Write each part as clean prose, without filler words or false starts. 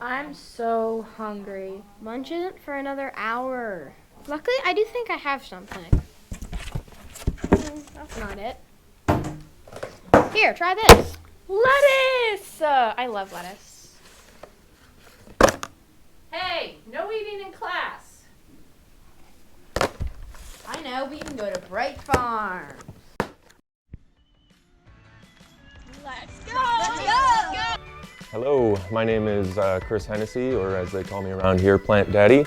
I'm so hungry. Lunch isn't for another hour. Luckily, I do think I have something. That's not it. Here, try this. Lettuce! I love lettuce. Hey, no eating in class. I know, we can go to Bright Farm. Let's go! Hello, my name is Chris Hennessy, or as they call me around here, Plant Daddy.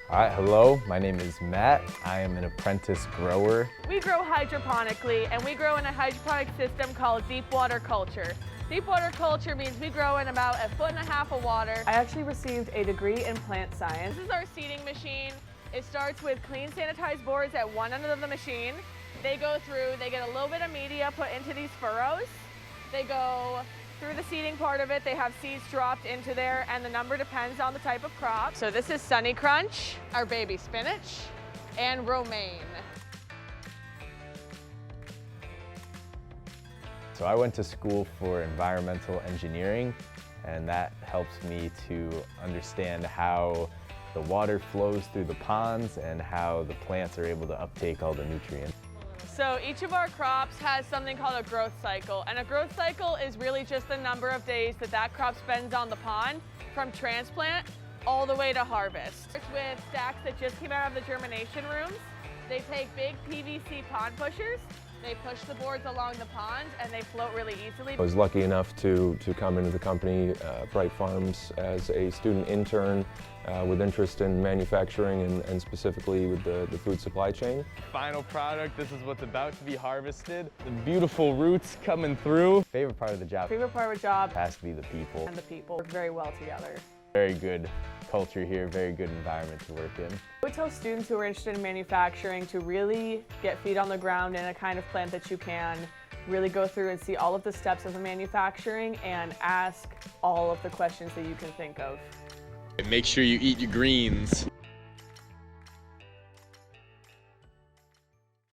All right, hello, my name is Matt. I am an apprentice grower. We grow hydroponically, and we grow in a hydroponic system called deep water culture. Deep water culture means we grow in about 1.5 feet of water. I actually received a degree in plant science. This is our seeding machine. It starts with clean sanitized boards at one end of the machine. They go through, they get a little bit of media put into these furrows. They go through the seeding part of it, they have seeds dropped into there, and the number depends on the type of crop. So this is Sunny Crunch, our baby spinach, and romaine. So I went to school for environmental engineering, and that helps me to understand how the water flows through the ponds and how the plants are able to uptake all the nutrients. So each of our crops has something called a growth cycle, and a growth cycle is really just the number of days that crop spends on the pond from transplant all the way to harvest. With stacks that just came out of the germination rooms, they take big PVC pond pushers, they push the boards along the pond, and they float really easily. I was lucky enough to come into the company, Bright Farms, as a student intern with interest in manufacturing and specifically with the food supply chain. Final product, this is what's about to be harvested. The beautiful roots coming through. Favorite part of the job? Favorite part of the job Has to be the people. and the people work very well together. Very good culture here, very good environment to work in. I would tell students who are interested in manufacturing to really get feet on the ground in a kind of plant that you can, really go through and see all of the steps of the manufacturing and ask all of the questions that you can think of. Make sure you eat your greens.